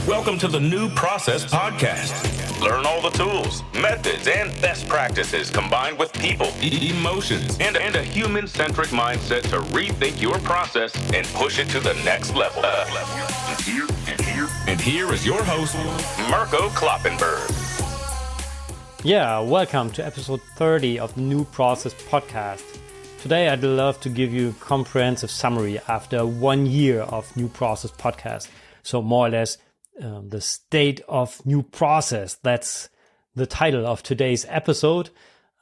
Welcome to the New Process Podcast. Learn all the tools, methods, and best practices combined with people, emotions, and a human-centric mindset to rethink your process and push it to the next level. And here is your host, Mirko Kloppenberg. Yeah, welcome to episode 30 of the New Process Podcast. Today I'd love to give you a comprehensive summary after 1 year of New Process Podcast. So more or less the state of new process. That's the title of today's episode.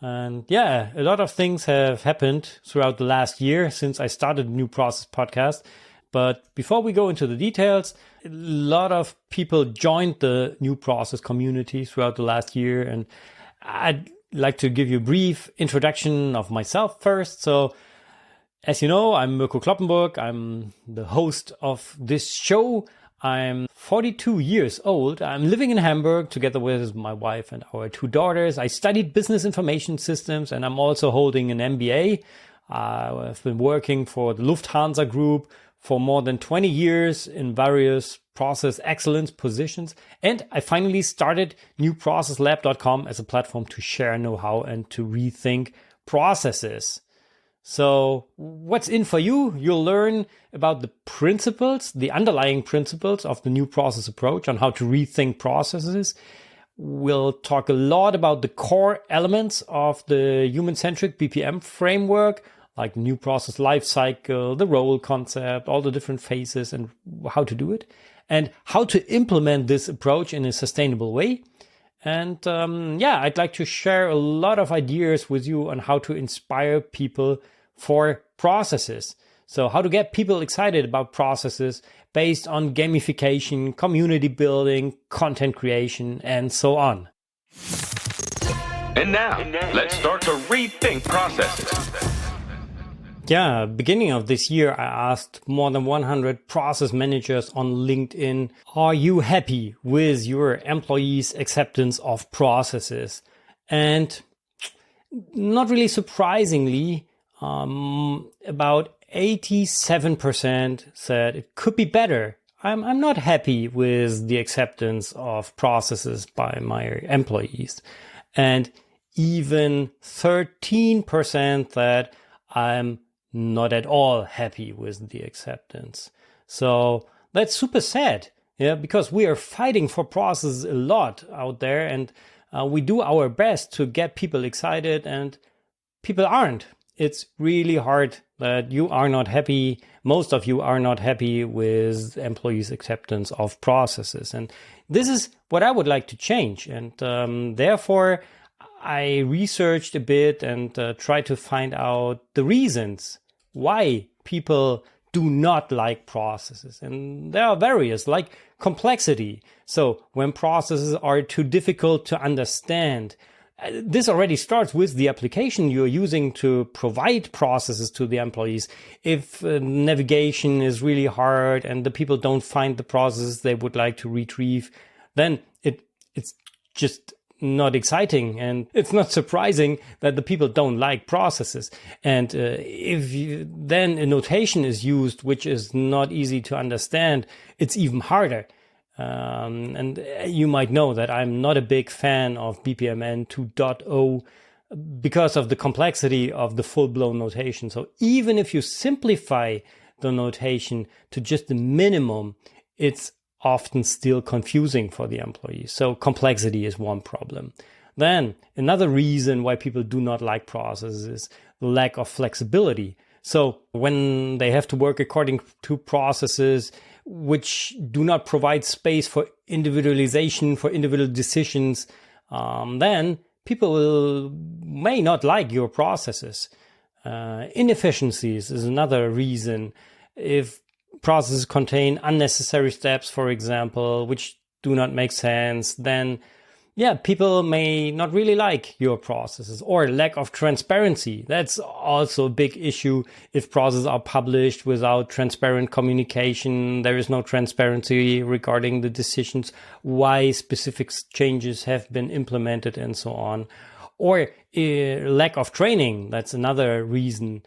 And yeah, a lot of things have happened throughout the last year since I started the New Process Podcast. But before we go into the details, a lot of people joined the New Process community throughout the last year. And I'd like to give you a brief introduction of myself first. So as you know, I'm Mirko Kloppenberg. I'm the host of this show. I'm 42 years old. I'm living in Hamburg together with my wife and our 2 daughters. I studied business information systems and I'm also holding an MBA. I've been working for the Lufthansa Group for more than 20 years in various process excellence positions. And I finally started newprocesslab.com as a platform to share know-how and to rethink processes. So what's in for you? You'll learn about the principles, the underlying principles of the new process approach on how to rethink processes. We'll talk a lot about the core elements of the human-centric BPM framework, like the new process lifecycle, the role concept, all the different phases and how to do it, and how to implement this approach in a sustainable way. And I'd like to share a lot of ideas with you on how to inspire people for processes. So how to get people excited about processes based on gamification, community building, content creation, and so on. And now, let's start to rethink processes. Yeah, beginning of this year, I asked more than 100 process managers on LinkedIn, are you happy with your employees' acceptance of processes? And not really surprisingly, about 87% said it could be better. I'm not happy with the acceptance of processes by my employees. And even 13% that I'm not at all happy with the acceptance. So that's super sad, because we are fighting for processes a lot out there and we do our best to get people excited and people aren't. It's really hard that you are not happy. Most of you are not happy with employees' acceptance of processes. And this is what I would like to change. And therefore, I researched a bit and tried to find out the reasons why people do not like processes. And there are various, like complexity. So when processes are too difficult to understand, this already starts with the application you're using to provide processes to the employees. If navigation is really hard and the people don't find the processes they would like to retrieve, then it's just not exciting, and it's not surprising that the people don't like processes. And if then a notation is used which is not easy to understand, it's even harder. And you might know that I'm not a big fan of BPMN 2.0 because of the complexity of the full-blown notation. So even if you simplify the notation to just the minimum, it's often still confusing for the employees. So complexity is one problem. Then another reason why people do not like processes is the lack of flexibility. So when they have to work according to processes which do not provide space for individualization, for individual decisions, then people may not like your processes. Inefficiencies is another reason. If processes contain unnecessary steps, for example, which do not make sense, then people may not really like your processes. Or lack of transparency. That's also a big issue. If processes are published without transparent communication, there is no transparency regarding the decisions, why specific changes have been implemented and so on. Or lack of training, that's another reason.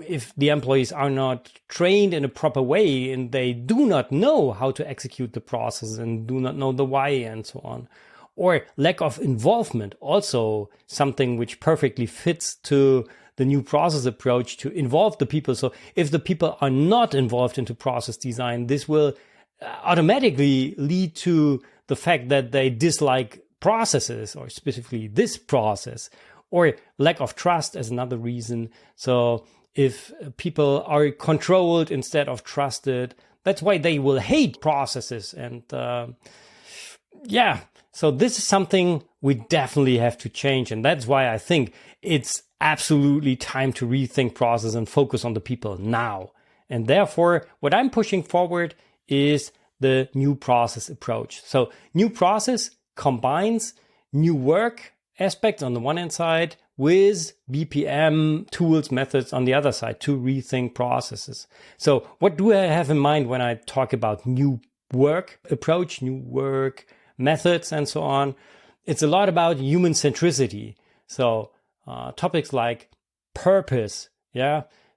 If the employees are not trained in a proper way and they do not know how to execute the process and do not know the why and so on. Or lack of involvement, also something which perfectly fits to the new process approach, to involve the people. So if the people are not involved into process design, this will automatically lead to the fact that they dislike processes, or specifically this process. Or lack of trust as another reason. So if people are controlled instead of trusted, that's why they will hate processes. And so this is something we definitely have to change. And that's why I think it's absolutely time to rethink process and focus on the people now. And therefore, what I'm pushing forward is the new process approach. So new process combines new work aspects on the one hand side with BPM tools, methods on the other side to rethink processes. So what do I have in mind when I talk about new work approach, new work methods, and so on? It's a lot about human centricity. So topics like purpose,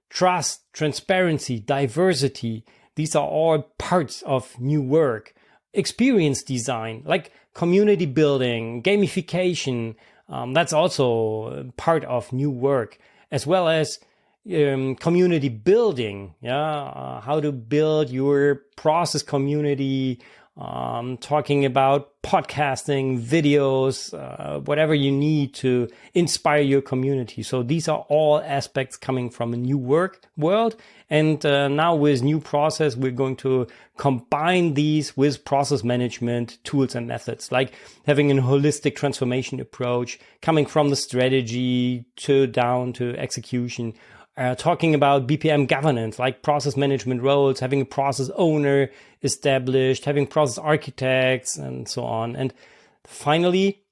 trust, transparency, diversity. These are all parts of new work. Experience design, like community building, gamification. That's also part of new work, as well as community building. How to build your process community, talking about podcasting, videos, whatever you need to inspire your community. So these are all aspects coming from a new work world. And now with new process, we're going to combine these with process management tools and methods, like having a holistic transformation approach, coming from the strategy to down to execution. Talking about BPM governance, like process management roles, having a process owner established, having process architects, and so on. And finally,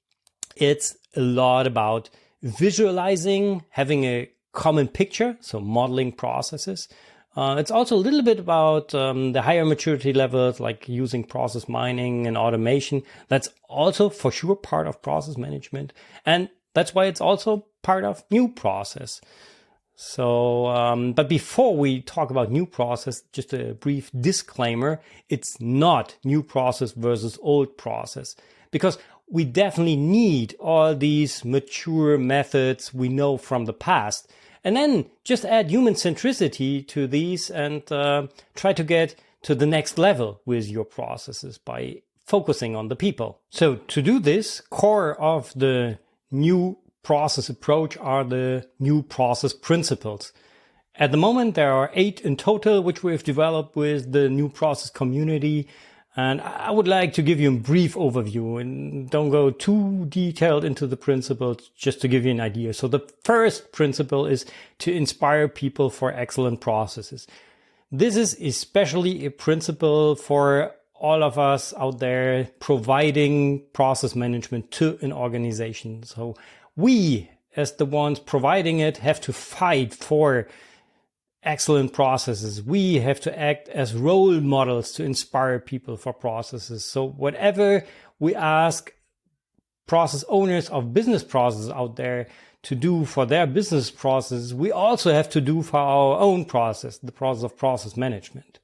it's a lot about visualizing, having a common picture, so modeling processes. It's also a little bit about the higher maturity levels, like using process mining and automation. That's also for sure part of process management. And that's why it's also part of new process. So, but before we talk about new process, just a brief disclaimer, it's not new process versus old process, because we definitely need all these mature methods we know from the past, and then just add human centricity to these and try to get to the next level with your processes by focusing on the people. So to do this, core of the new process approach are the new process principles. At the moment, there are 8 in total, which we've developed with the new process community. And I would like to give you a brief overview and don't go too detailed into the principles, just to give you an idea. So the first principle is to inspire people for excellent processes. This is especially a principle for all of us out there providing process management to an organization. So we, as the ones providing it, have to fight for excellent processes. We have to act as role models to inspire people for processes. So whatever we ask process owners of business processes out there to do for their business processes, we also have to do for our own process, the process of process management.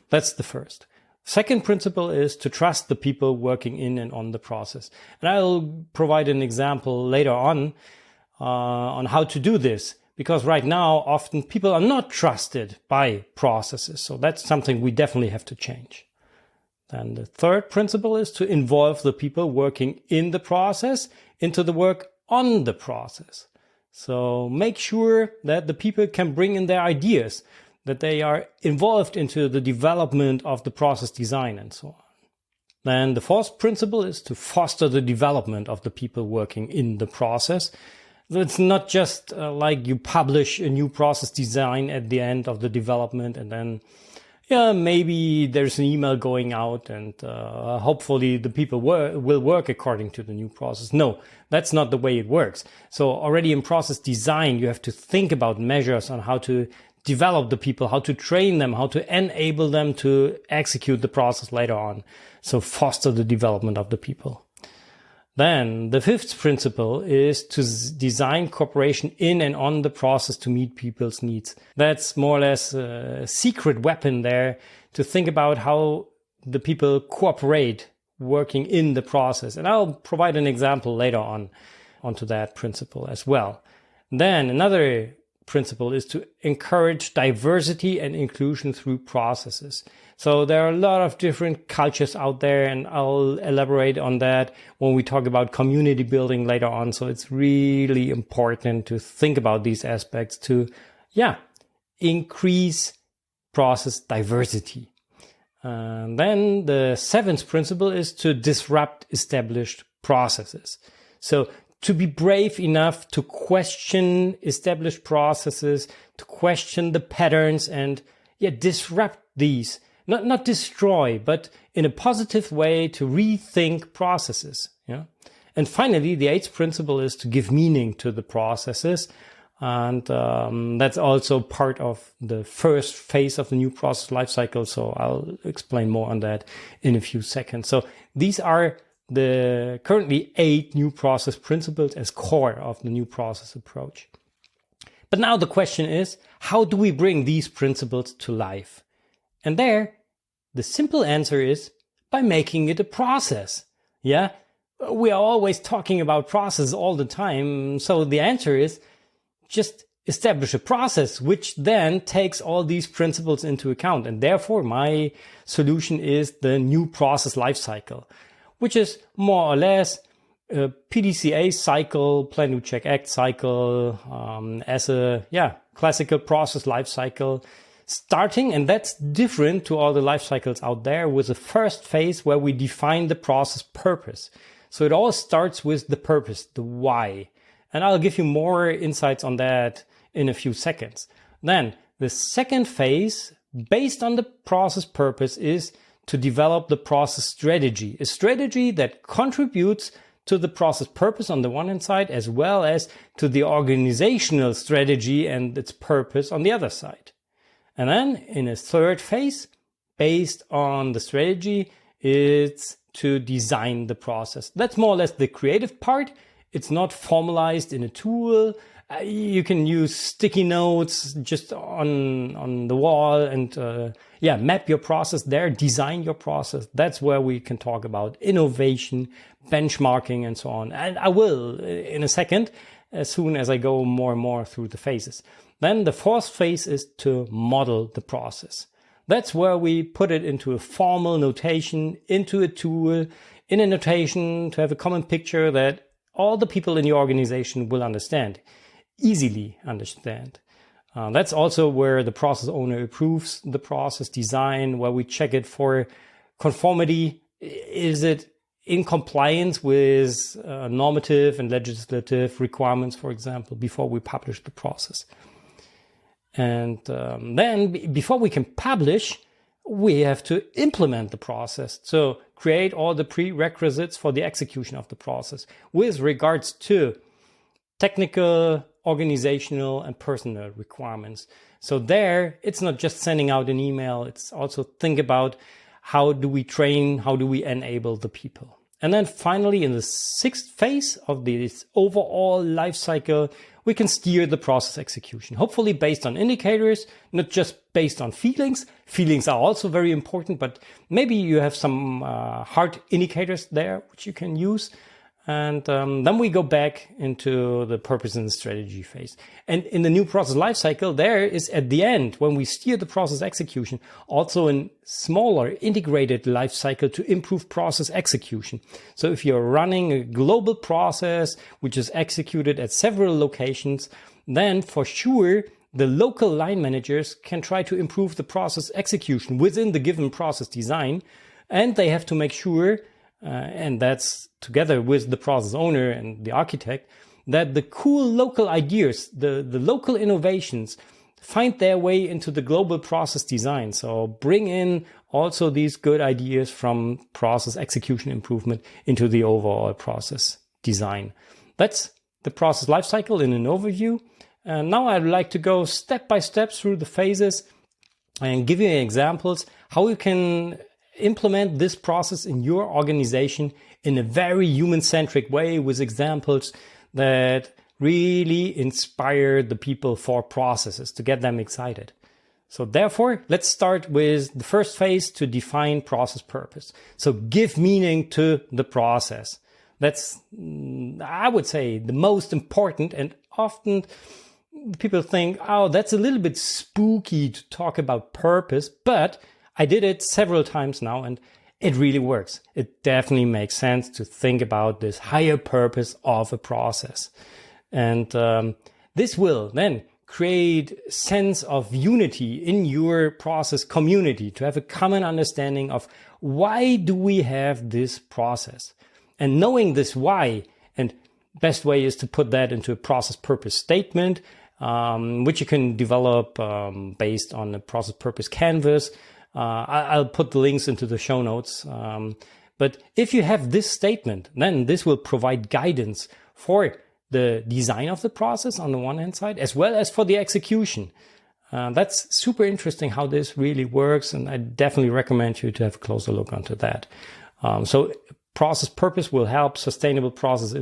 That's the first. Second principle is to trust the people working in and on the process. And I'll provide an example later on how to do this, because right now often people are not trusted by processes. So that's something we definitely have to change. Then the third principle is to involve the people working in the process into the work on the process. So make sure that the people can bring in their ideas, that they are involved into the development of the process design and so on. Then the fourth principle is to foster the development of the people working in the process. It's not just like you publish a new process design at the end of the development and then maybe there's an email going out and hopefully the people will work according to the new process. No, that's not the way it works. So already in process design, you have to think about measures on how to develop the people, how to train them, how to enable them to execute the process later on. So foster the development of the people. Then the fifth principle is to design cooperation in and on the process to meet people's needs. That's more or less a secret weapon there to think about how the people cooperate working in the process. And I'll provide an example later on onto that principle as well. Then another principle is to encourage diversity and inclusion through processes. So there are a lot of different cultures out there, and I'll elaborate on that when we talk about community building later on. So it's really important to think about these aspects to, increase process diversity. Then the seventh principle is to disrupt established processes. So to be brave enough to question established processes, to question the patterns and disrupt these. Not destroy, but in a positive way to rethink processes. And finally, the eighth principle is to give meaning to the processes. And that's also part of the first phase of the new process lifecycle. So I'll explain more on that in a few seconds. So these are the currently 8 new process principles as core of the new process approach. But now the question is, how do we bring these principles to life? And there, the simple answer is by making it a process. We are always talking about process all the time. So the answer is just establish a process which then takes all these principles into account. And therefore, my solution is the new process lifecycle, which is more or less a PDCA cycle, plan, do, check, act cycle, as a classical process lifecycle. Starting, and that's different to all the life cycles out there, with the first phase where we define the process purpose. So it all starts with the purpose, the why. And I'll give you more insights on that in a few seconds. Then the second phase, based on the process purpose, is to develop the process strategy, a strategy that contributes to the process purpose on the one hand side, as well as to the organizational strategy and its purpose on the other side. And then in a third phase, based on the strategy, it's to design the process. That's more or less the creative part. It's not formalized in a tool. You can use sticky notes just on the wall and map your process there, design your process. That's where we can talk about innovation, benchmarking, and so on. And I will in a second, as soon as I go more and more through the phases. Then the fourth phase is to model the process. That's where we put it into a formal notation, into a tool, in a notation to have a common picture that all the people in your organization will understand, easily understand. That's also where the process owner approves the process design, where we check it for conformity. Is it in compliance with normative and legislative requirements, for example, before we publish the process? And then before we can publish, we have to implement the process. So create all the prerequisites for the execution of the process with regards to technical, organizational, and personal requirements. So there, it's not just sending out an email. It's also think about how do we train, how do we enable the people. And then finally, in the sixth phase of this overall life cycle, we can steer the process execution, hopefully based on indicators, not just based on feelings. Feelings are also very important, but maybe you have some hard indicators there which you can use. And then we go back into the purpose and strategy phase. And in the new process lifecycle, there is at the end, when we steer the process execution, also a smaller integrated lifecycle to improve process execution. So if you're running a global process, which is executed at several locations, then for sure, the local line managers can try to improve the process execution within the given process design. And they have to make sure and that's together with the process owner and the architect, that the cool local ideas, the local innovations find their way into the global process design. So bring in also these good ideas from process execution improvement into the overall process design. That's the process lifecycle in an overview. And now I'd like to go step by step through the phases and give you examples how you can implement this process in your organization in a very human-centric way with examples that really inspire the people for processes to get them excited. So therefore, let's start with the first phase to define process purpose. So give meaning to the process. That's, I would say, the most important, and often people think, oh, that's a little bit spooky to talk about purpose, but I did it several times now and it really works. It definitely makes sense to think about this higher purpose of a process. And this will then create a sense of unity in your process community, to have a common understanding of why do we have this process. And knowing this why, and best way is to put that into a process purpose statement, which you can develop based on the process purpose canvas. I'll put the links into the show notes. But if you have this statement, then this will provide guidance for the design of the process on the one hand side, as well as for the execution. That's super interesting how this really works, and I definitely recommend you to have a closer look onto that. So process purpose will help sustainable process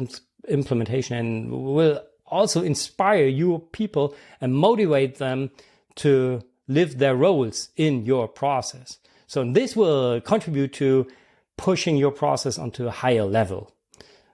implementation and will also inspire your people and motivate them to live their roles in your process. So this will contribute to pushing your process onto a higher level.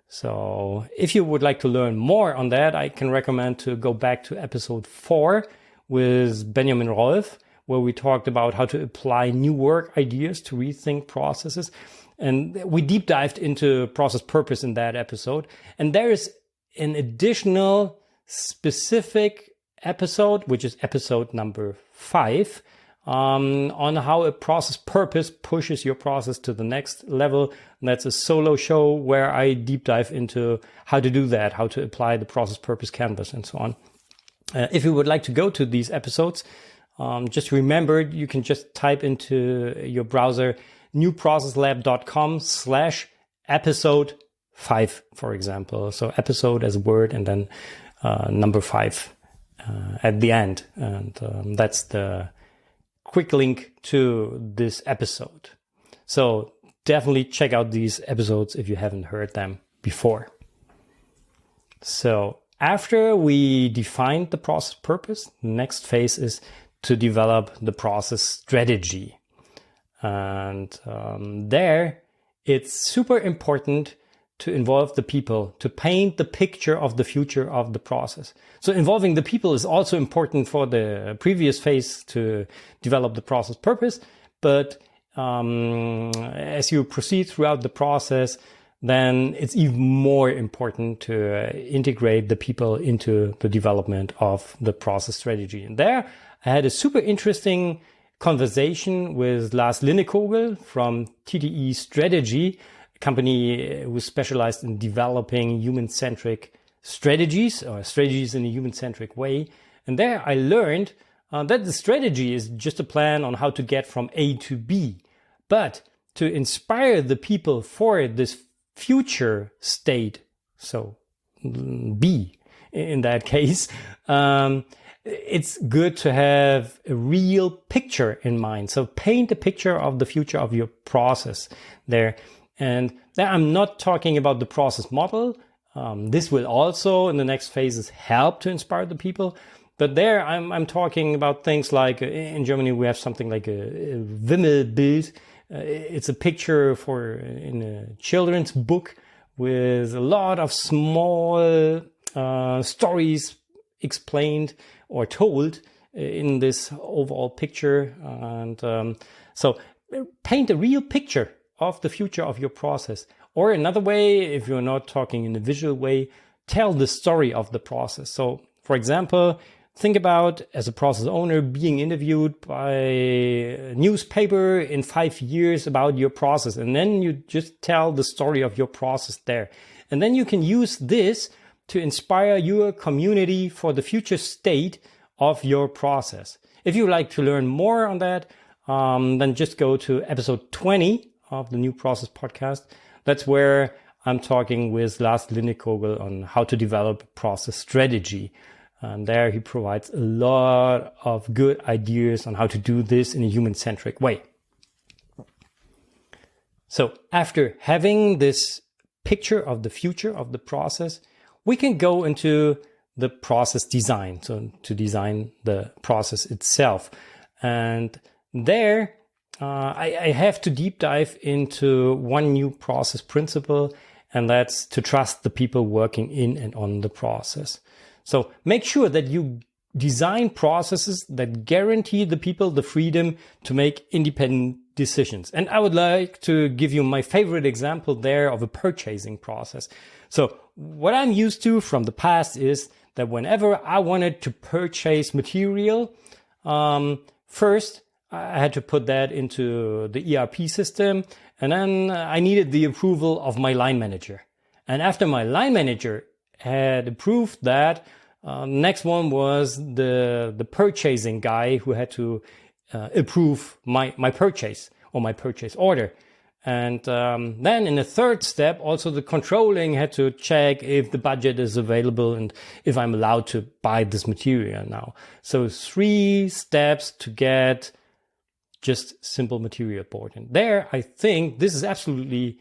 So if you would like to learn more on that, I can recommend to go back to episode 4 with Benjamin Rolf, where we talked about how to apply new work ideas to rethink processes. And we deep dived into process purpose in that episode. And there is an additional specific episode, which is episode number 5, on how a process purpose pushes your process to the next level. And that's a solo show where I deep dive into how to do that, how to apply the process purpose canvas and so on. If you would like to go to these episodes, just remember you can just type into your browser newprocesslab.com/episode 5, for example. So episode as a word and then number 5 at the end. And that's the quick link to this episode. So definitely check out these episodes if you haven't heard them before. So after we defined the process purpose, the next phase is to develop the process strategy. And there it's super important to involve the people, to paint the picture of the future of the process. So involving the people is also important for the previous phase to develop the process purpose. But as you proceed throughout the process, then it's even more important to integrate the people into the development of the process strategy. And there I had a super interesting conversation with Lars Linnekogel from TTE Strategy, a company who is specialized in developing human-centric strategies, or strategies in a human-centric way. And there I learned that the strategy is just a plan on how to get from A to B. But to inspire the people for this future state, so B in that case, it's good to have a real picture in mind. So paint a picture of the future of your process there. And there I'm not talking about the process model. This will also in the next phases help to inspire the people. But there I'm talking about things like in Germany we have something like a Wimmelbild. It's a picture in a children's book with a lot of small stories explained or told in this overall picture. And so paint a real picture of the future of your process. Or another way, if you're not talking in a visual way, tell the story of the process. So for example, think about, as a process owner, being interviewed by a newspaper in 5 years about your process. And then you just tell the story of your process there. And then you can use this to inspire your community for the future state of your process. If you would like to learn more on that, then just go to episode 20 of the New Process podcast. That's where I'm talking with Lars Linnekogel on how to develop process strategy. And there he provides a lot of good ideas on how to do this in a human-centric way. So after having this picture of the future of the process, we can go into the process design. So to design the process itself. And there, I have to deep dive into one new process principle, and that's to trust the people working in and on the process. So make sure that you design processes that guarantee the people the freedom to make independent decisions. And I would like to give you my favorite example there of a purchasing process. So what I'm used to from the past is that whenever I wanted to purchase material, first I had to put that into the ERP system, and then I needed the approval of my line manager. And after my line manager had approved that, next one was the purchasing guy who had to approve my purchase or my purchase order. And then in the third step, also the controlling had to check if the budget is available and if I'm allowed to buy this material now. So 3 steps to get just simple material bought. And there, I think this is absolutely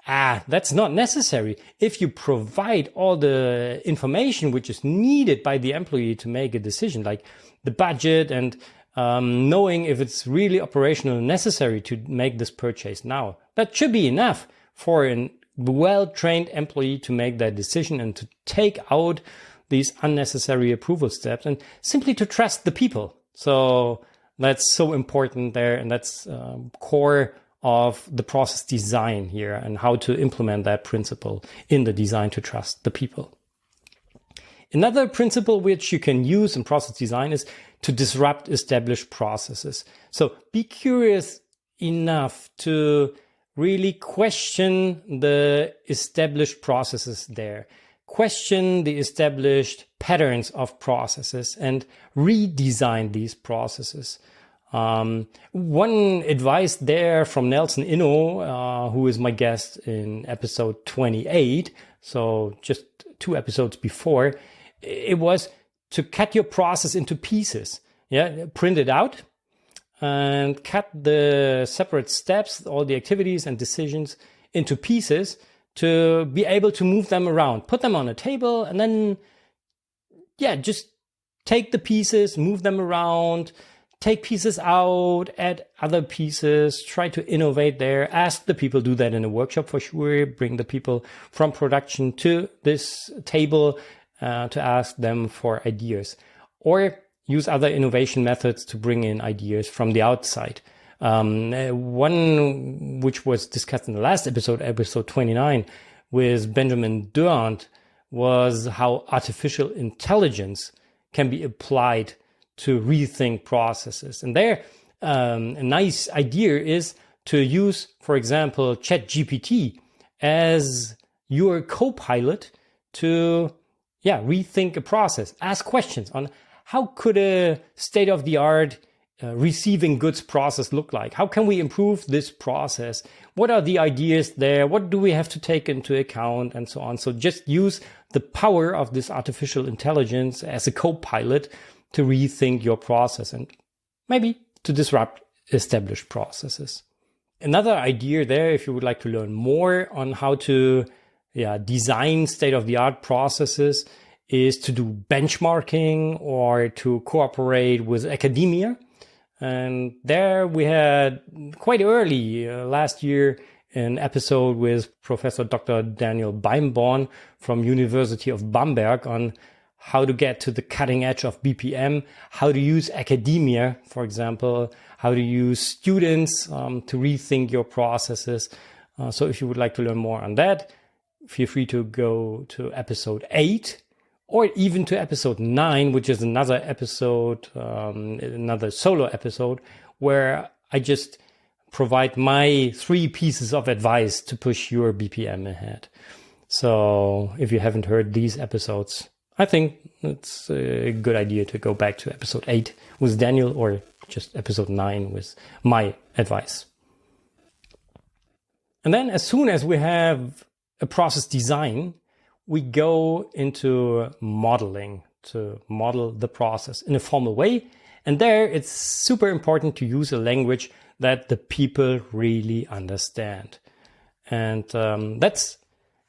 that's not necessary. If you provide all the information which is needed by the employee to make a decision, like the budget and knowing if it's really operational necessary to make this purchase now, that should be enough for a well-trained employee to make that decision and to take out these unnecessary approval steps and simply to trust the people. So that's so important there, and that's core of the process design here and how to implement that principle in the design to trust the people. Another principle which you can use in process design is to disrupt established processes. So be curious enough to really question the established processes there. Question the established patterns of processes and redesign these processes. One advice there from Nelson Inno, who is my guest in episode 28, so just 2 episodes before, it was to cut your process into pieces. Yeah, print it out and cut the separate steps, all the activities and decisions into pieces to be able to move them around, put them on a table, and then, just take the pieces, move them around, take pieces out, add other pieces, try to innovate there. Ask the people, do that in a workshop for sure. Bring the people from production to this table to ask them for ideas. Or use other innovation methods to bring in ideas from the outside. One which was discussed in the last episode, episode 29, with Benjamin Durant, was how artificial intelligence can be applied to rethink processes. And there, a nice idea is to use, for example, ChatGPT as your co-pilot to rethink a process. Ask questions on how could a state-of-the-art receiving goods process look like? How can we improve this process? What are the ideas there? What do we have to take into account? And so on. So just use the power of this artificial intelligence as a co-pilot to rethink your process and maybe to disrupt established processes. Another idea there, if you would like to learn more on how to design state-of-the-art processes, is to do benchmarking or to cooperate with academia. And there we had quite early last year an episode with Professor Dr. Daniel Beimborn from University of Bamberg on how to get to the cutting edge of BPM, how to use academia, for example, how to use students to rethink your processes. So if you would like to learn more on that, feel free to go to episode 8 or even to episode 9, which is another episode, another solo episode, where I just provide my 3 pieces of advice to push your BPM ahead. So if you haven't heard these episodes, I think it's a good idea to go back to episode 8 with Daniel or just episode 9 with my advice. And then as soon as we have a process design, we go into modeling to model the process in a formal way. And there it's super important to use a language that the people really understand. And that's,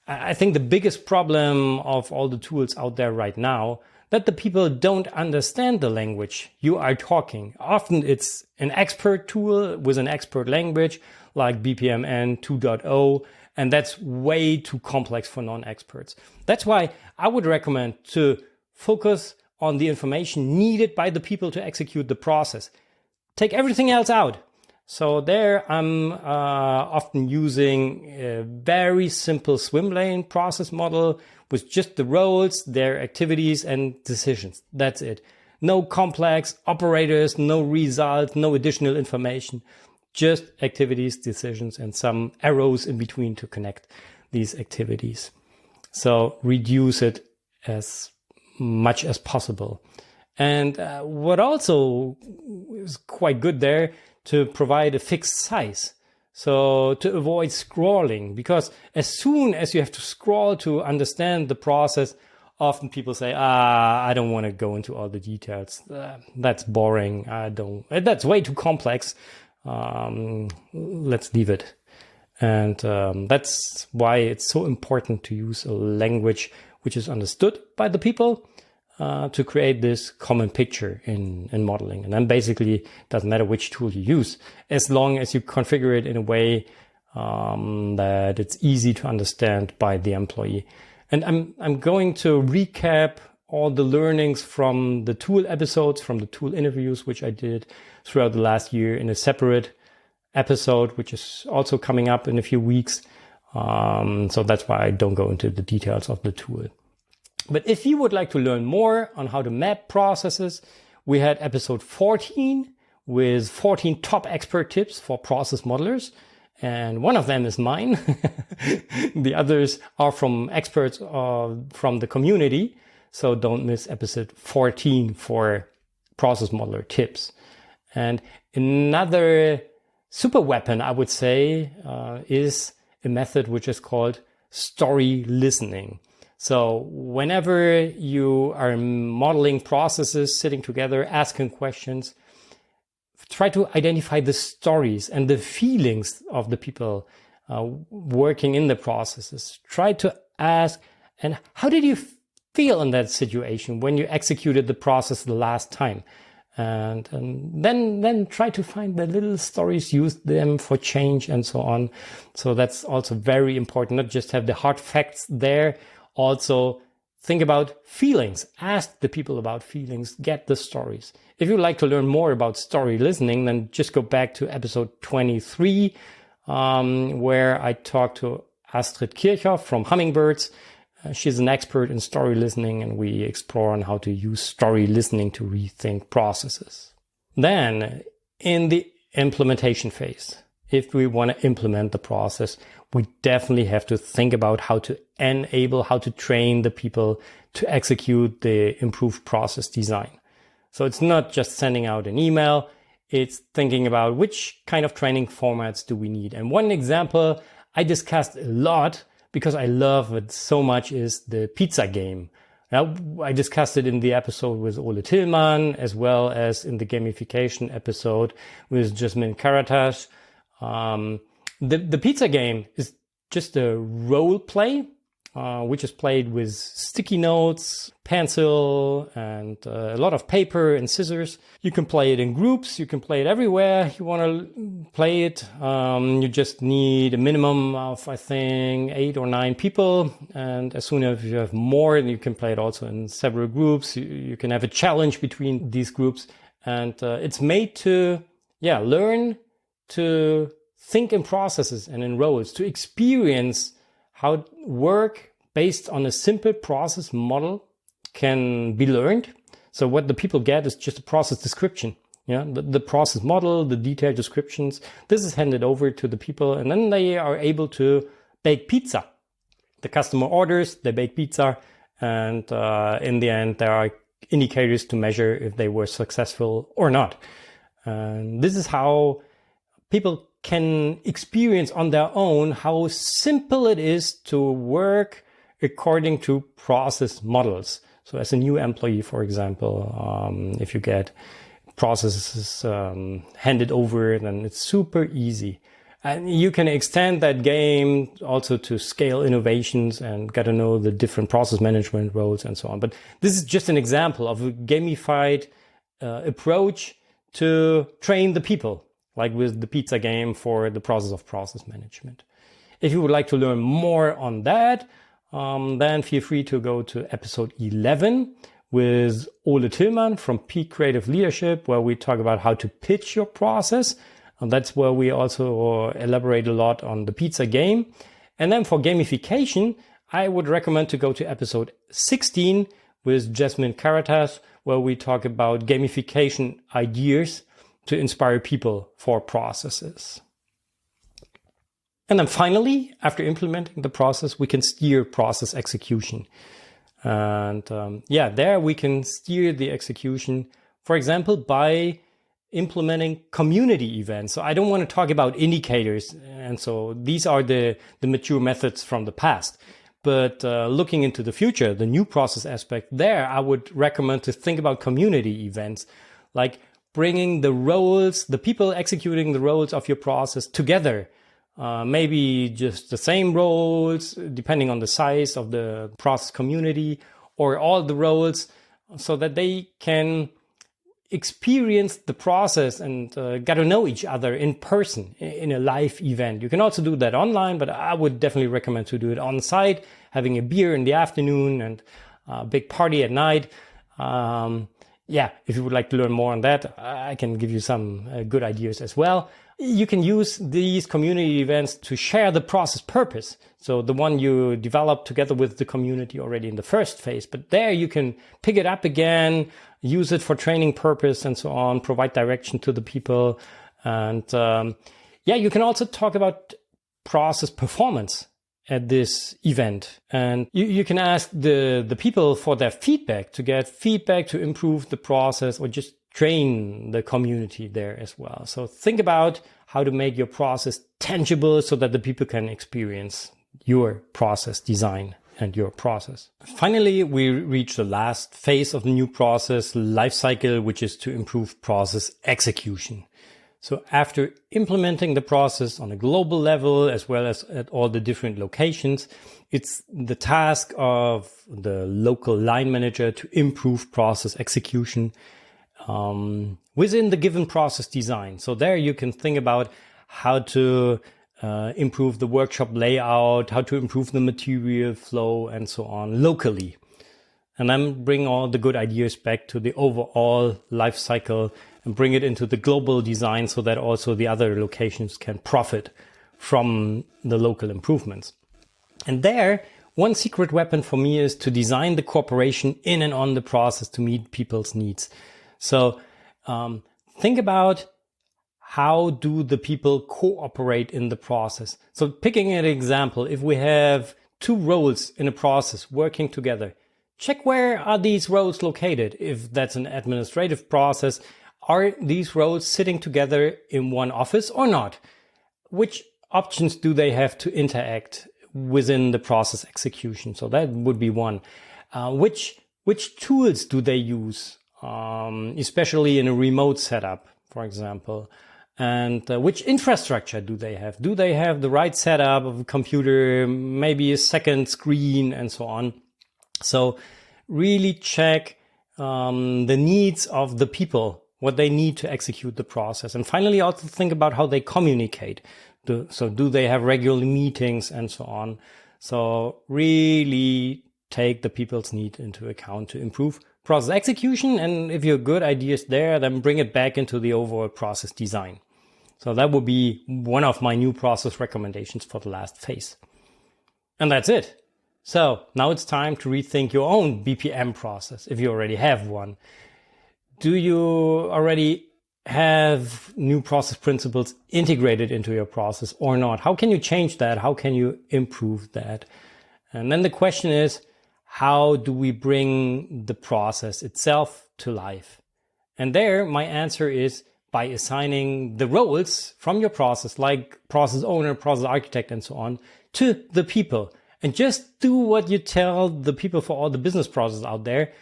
I think, the biggest problem of all the tools out there right now, that the people don't understand the language you are talking. Often it's an expert tool with an expert language like BPMN 2.0, and that's way too complex for non-experts. That's why I would recommend to focus on the information needed by the people to execute the process. Take everything else out. So there I'm often using a very simple swim lane process model with just the roles, their activities and decisions. That's it. No complex operators, no results, no additional information. Just activities, decisions, and some arrows in between to connect these activities. So reduce it as much as possible. And what also is quite good there, to provide a fixed size. So to avoid scrolling, because as soon as you have to scroll to understand the process, often people say, I don't want to go into all the details. That's boring. That's way too complex. Let's leave it. And that's why it's so important to use a language which is understood by the people, to create this common picture in modeling. And then basically it doesn't matter which tool you use, as long as you configure it in a way that it's easy to understand by the employee. And I'm going to recap all the learnings from the tool episodes, from the tool interviews, which I did throughout the last year in a separate episode, which is also coming up in a few weeks. So that's why I don't go into the details of the tool. But if you would like to learn more on how to map processes, we had episode 14 with 14 top expert tips for process modelers. And one of them is mine. The others are from experts from the community. So don't miss episode 14 for process modeler tips. And another super weapon, I would say, is a method which is called story listening. So whenever you are modeling processes, sitting together, asking questions, try to identify the stories and the feelings of the people working in the processes. Try to ask, and how did you feel in that situation when you executed the process the last time? And then try to find the little stories, use them for change and so on. So that's also very important, not just have the hard facts there. Also, think about feelings. Ask the people about feelings. Get the stories. If you'd like to learn more about story listening, then just go back to episode 23, where I talked to Astrid Kirchhoff from Hummingbirds. She's an expert in story listening, and we explore on how to use story listening to rethink processes. Then, in the implementation phase, if we want to implement the process, we definitely have to think about how to enable, how to train the people to execute the improved process design. So it's not just sending out an email, it's thinking about which kind of training formats do we need. And one example I discussed a lot because I love it so much is the pizza game. Now, I discussed it in the episode with Ole Tillmann, as well as in the gamification episode with Jasmine Karatas. The pizza game is just a role play, which is played with sticky notes, pencil, and a lot of paper and scissors. You can play it in groups. You can play it everywhere you want to play it. You just need a minimum of, I think, 8 or 9 people. And as soon as you have more, you can play it also in several groups. You can have a challenge between these groups. And it's made to, learn to think in processes and in roles, to experience how work based on a simple process model can be learned. So what the people get is just a process description. The process model, the detailed descriptions. This is handed over to the people, and then they are able to bake pizza. The customer orders, they bake pizza, and in the end, there are indicators to measure if they were successful or not. And this is how people can experience on their own how simple it is to work according to process models. So as a new employee, for example, if you get processes handed over, then it's super easy. And you can extend that game also to scale innovations and get to know the different process management roles and so on. But this is just an example of a gamified approach to train the people, like with the pizza game for the process of process management. If you would like to learn more on that, then feel free to go to episode 11 with Ole Tillmann from Peak Creative Leadership, where we talk about how to pitch your process. And that's where we also elaborate a lot on the pizza game. And then for gamification, I would recommend to go to episode 16 with Jasmine Caratas, where we talk about gamification ideas to inspire people for processes. And then finally, after implementing the process, we can steer process execution. And there we can steer the execution, for example, by implementing community events. So I don't want to talk about indicators. And so these are the mature methods from the past. But looking into the future, the new process aspect there, I would recommend to think about community events, like bringing the roles, the people executing the roles of your process together. Maybe just the same roles, depending on the size of the process community, or all the roles, so that they can experience the process and get to know each other in person in a live event. You can also do that online, but I would definitely recommend to do it on site, having a beer in the afternoon and a big party at night. If you would like to learn more on that, I can give you some good ideas as well. You can use these community events to share the process purpose. So the one you developed together with the community already in the first phase, but there you can pick it up again, use it for training purpose and so on, provide direction to the people. And you can also talk about process performance at this event. And you can ask the people for their feedback, to get feedback to improve the process or just train the community there as well. So think about how to make your process tangible so that the people can experience your process design and your process. Finally, we reach the last phase of the new process, lifecycle, which is to improve process execution. So after implementing the process on a global level, as well as at all the different locations, it's the task of the local line manager to improve process execution within the given process design. So there you can think about how to improve the workshop layout, how to improve the material flow and so on locally. And then bring all the good ideas back to the overall life cycle and bring it into the global design so that also the other locations can profit from the local improvements. And there, one secret weapon for me is to design the cooperation in and on the process to meet people's needs. So think about how do the people cooperate in the process. So picking an example, if we have two roles in a process working together, check where are these roles located. If that's an administrative process, are these roles sitting together in one office or not? Which options do they have to interact within the process execution? So that would be one. Which tools do they use? Especially in a remote setup, for example. And which infrastructure do they have? Do they have the right setup of a computer, maybe a second screen and so on? So really check the needs of the people, what they need to execute the process. And finally, also think about how they communicate. So do they have regular meetings and so on? So really take the people's need into account to improve process execution. And if you have good ideas there, then bring it back into the overall process design. So that would be one of my new process recommendations for the last phase. And that's it. So now it's time to rethink your own BPM process, if you already have one. Do you already have new process principles integrated into your process or not? How can you change that? How can you improve that? And then the question is, how do we bring the process itself to life? And there, my answer is by assigning the roles from your process, like process owner, process architect, and so on, to the people. And just do what you tell the people for all the business processes out there.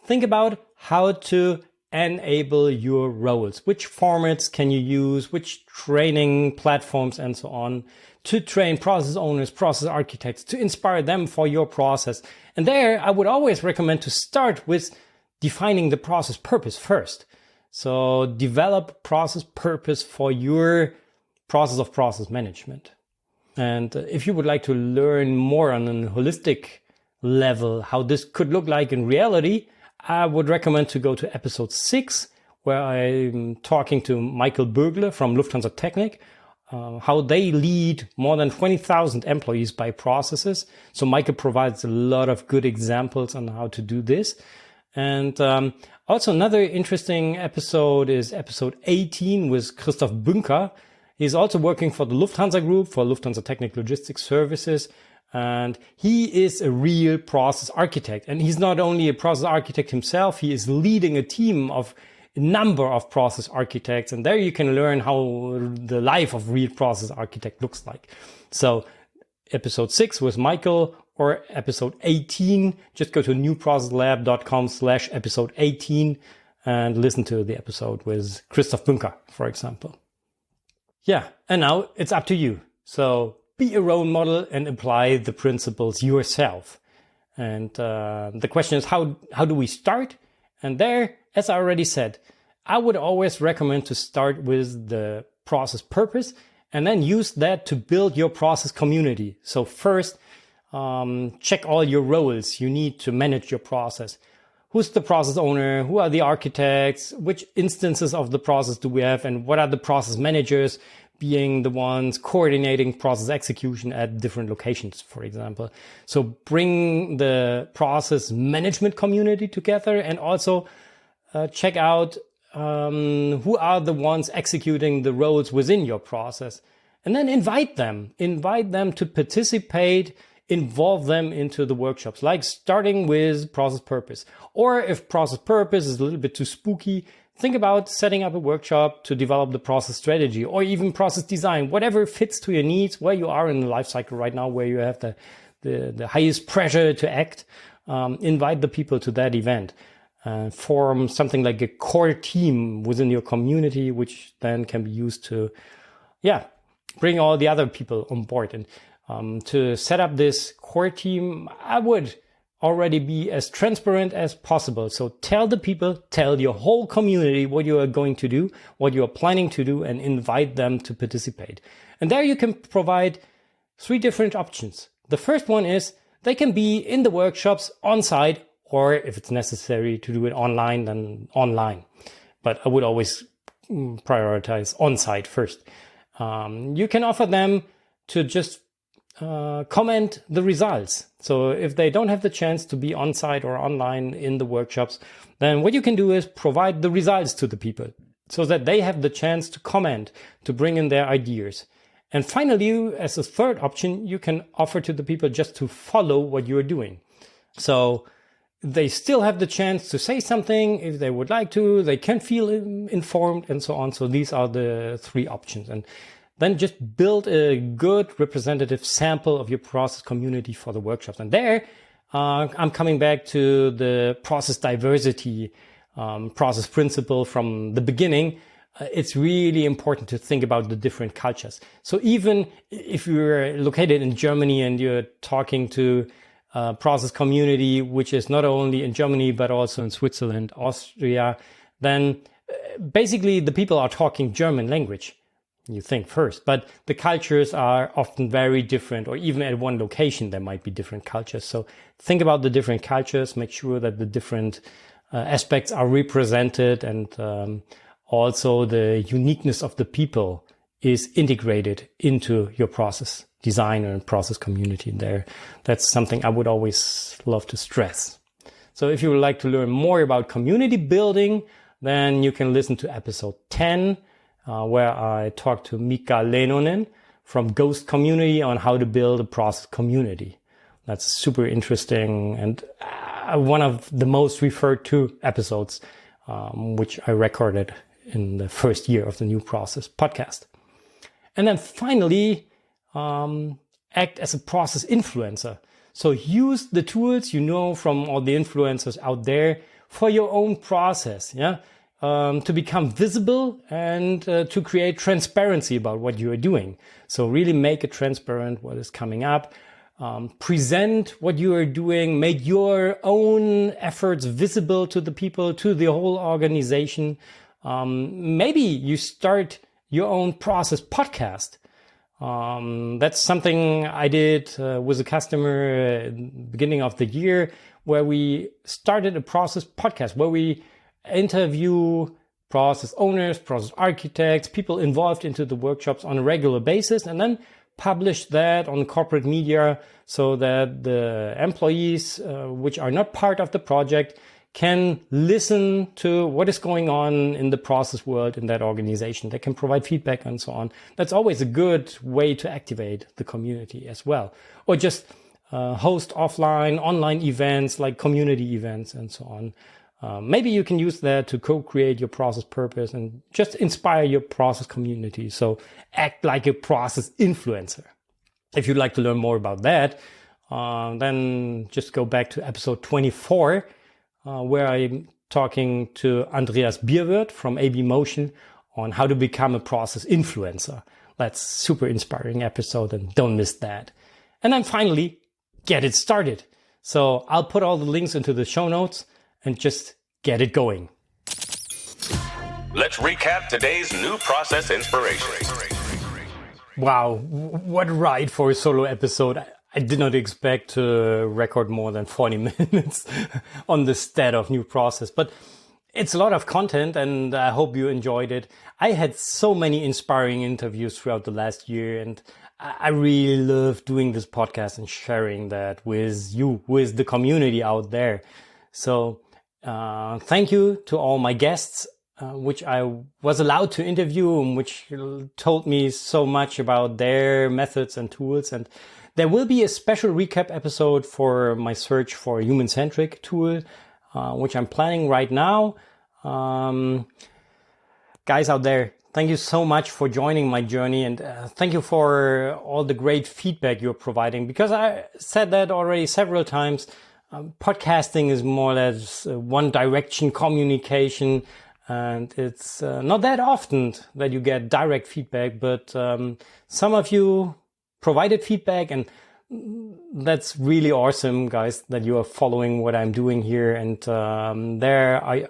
Think about how to enable your roles. Which formats can you use, which training platforms and so on to train process owners, process architects, to inspire them for your process. And there I would always recommend to start with defining the process purpose first. So develop process purpose for your process of process management. And if you would like to learn more on a holistic level, how this could look like in reality, I would recommend to go to episode 6, where I'm talking to Michael Bürgle from Lufthansa Technik, how they lead more than 20,000 employees by processes. So Michael provides a lot of good examples on how to do this. And also another interesting episode is episode 18 with Christoph Bünker. He's also working for the Lufthansa Group, for Lufthansa Technik Logistics Services. And he is a real process architect. And he's not only a process architect himself, he is leading a team of a number of process architects. And there you can learn how the life of real process architect looks like. So episode 6 with Michael, or episode 18, just go to newprocesslab.com/episode 18 and listen to the episode with Christoph Bünker, for example. Yeah, and now it's up to you. So be a role model and apply the principles yourself. And the question is, how do we start? And there, as I already said, I would always recommend to start with the process purpose and then use that to build your process community. So first, check all your roles you need to manage your process. Who's the process owner? Who are the architects? Which instances of the process do we have? And what are the process managers, being the ones coordinating process execution at different locations, for example? So bring the process management community together, and also check out who are the ones executing the roles within your process. And then invite them to participate, involve them into the workshops, like starting with process purpose. Or if process purpose is a little bit too spooky, think about setting up a workshop to develop the process strategy, or even process design, whatever fits to your needs, where you are in the life cycle right now, where you have the highest pressure to act. Invite the people to that event. Form something like a core team within your community, which then can be used to, bring all the other people on board. And to set up this core team, I would already be as transparent as possible. So tell the people, tell your whole community what you are going to do, what you are planning to do, and invite them to participate. And there you can provide 3 different options. The first one is they can be in the workshops on site, or if it's necessary to do it online, then online. But I would always prioritize on site first. You can offer them to just comment the results. So if they don't have the chance to be on site or online in the workshops, then what you can do is provide the results to the people so that they have the chance to comment, to bring in their ideas. And finally, as a third option, you can offer to the people just to follow what you're doing. So they still have the chance to say something if they would like to, they can feel informed and so on. So these are the 3 options. And then just build a good representative sample of your process community for the workshops. And there, I'm coming back to the process diversity, process principle from the beginning. It's really important to think about the different cultures. So even if you're located in Germany and you're talking to a process community, which is not only in Germany, but also in Switzerland, Austria, then basically the people are talking German language. You think first, but the cultures are often very different, or even at one location, there might be different cultures. So think about the different cultures, make sure that the different aspects are represented, and also the uniqueness of the people is integrated into your process design and process community there. That's something I would always love to stress. So if you would like to learn more about community building, then you can listen to episode 10, where I talked to Mika Leinonen from Ghost Community on how to build a process community. That's super interesting and one of the most referred to episodes, which I recorded in the first year of the New Process podcast. And then finally, act as a process influencer. So use the tools you know from all the influencers out there for your own process, to become visible and to create transparency about what you are doing. So really make it transparent what is coming up. Present what you are doing, make your own efforts visible to the people, to the whole organization. Maybe you start your own process podcast. That's something I did with a customer at the beginning of the year, where we started a process podcast where we interview process owners, process architects, people involved into the workshops on a regular basis, and then publish that on corporate media so that the employees, which are not part of the project, can listen to what is going on in the process world in that organization. They can provide feedback and so on. That's always a good way to activate the community as well. Or just host offline, online events like community events and so on. Maybe you can use that to co-create your process purpose and just inspire your process community. So act like a process influencer. If you'd like to learn more about that, then just go back to episode 24, where I'm talking to Andreas Bierwirth from AB Motion on how to become a process influencer. That's super inspiring episode, and don't miss that. And then finally, get it started. So I'll put all the links into the show notes and just get it going. Let's recap today's new process inspiration. Wow, what a ride for a solo episode. I did not expect to record more than 40 minutes on the stat of new process, but it's a lot of content and I hope you enjoyed it. I had so many inspiring interviews throughout the last year, and I really love doing this podcast and sharing that with you, with the community out there. So thank you to all my guests, which I was allowed to interview and which told me so much about their methods and tools. And there will be a special recap episode for my search for a human-centric tool, which I'm planning right now. Guys out there, thank you so much for joining my journey, and thank you for all the great feedback you're providing, because I said that already several times. Podcasting is more or less one direction communication, and it's not that often that you get direct feedback, but some of you provided feedback, and that's really awesome, guys, that you are following what I'm doing here, and there are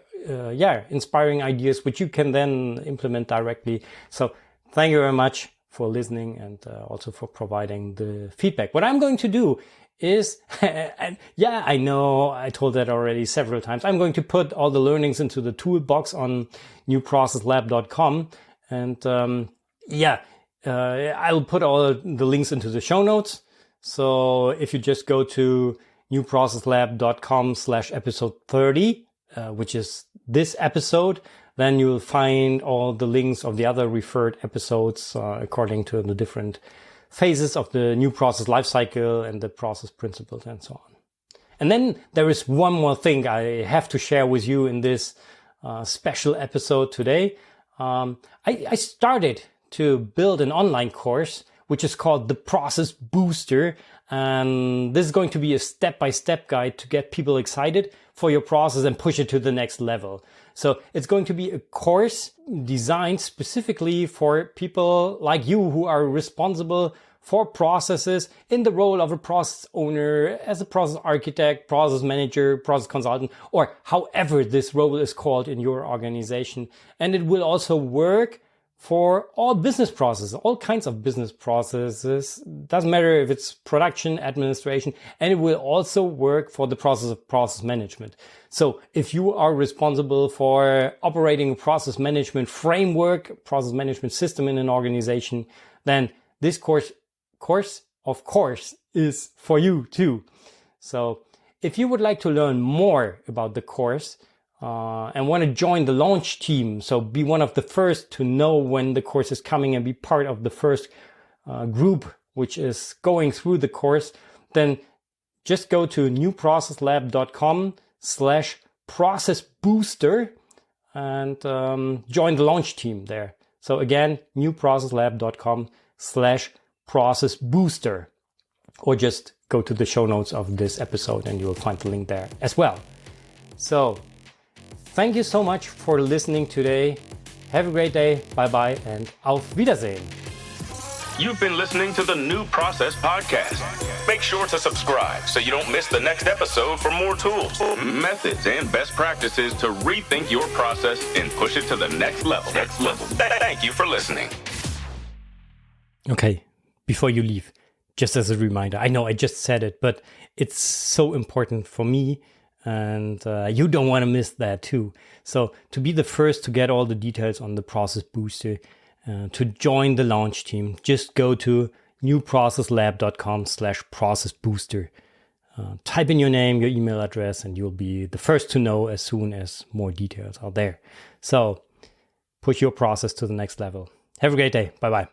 inspiring ideas which you can then implement directly. So thank you very much for listening and also for providing the feedback. What I'm going to do is, and yeah, I know I told that already several times, I'm going to put all the learnings into the toolbox on newprocesslab.com, and I'll put all the links into the show notes. So if you just go to newprocesslab.com/episode 30, which is this episode, then you'll find all the links of the other referred episodes according to the different phases of the new process lifecycle and the process principles and so on. And then there is one more thing I have to share with you in this special episode today. I started to build an online course which is called the Process Booster. And this is going to be a step-by-step guide to get people excited for your process and push it to the next level. So it's going to be a course designed specifically for people like you who are responsible for processes in the role of a process owner, as a process architect, process manager, process consultant, or however this role is called in your organization. And it will also work for all business processes, all kinds of business processes. Doesn't matter if it's production, administration, and it will also work for the process of process management. So if you are responsible for operating a process management framework, process management system in an organization, then this course of course is for you too. So if you would like to learn more about the course, and want to join the launch team, so be one of the first to know when the course is coming and be part of the first group which is going through the course, then just go to newprocesslab.com/process booster and join the launch team there. So again, newprocesslab.com/process booster, or just go to the show notes of this episode and you'll find the link there as well. So thank you so much for listening today. Have a great day. Bye-bye and auf Wiedersehen. You've been listening to the New Process Podcast. Make sure to subscribe so you don't miss the next episode for more tools, methods, and best practices to rethink your process and push it to the next level. Thank you for listening. Okay, before you leave, just as a reminder, I know I just said it, but it's so important for me, and you don't want to miss that too. So to be the first to get all the details on the Process Booster, to join the launch team, just go to newprocesslab.com/process booster. Type in your name, your email address, and you'll be the first to know as soon as more details are there. So push your process to the next level. Have a great day. Bye-bye.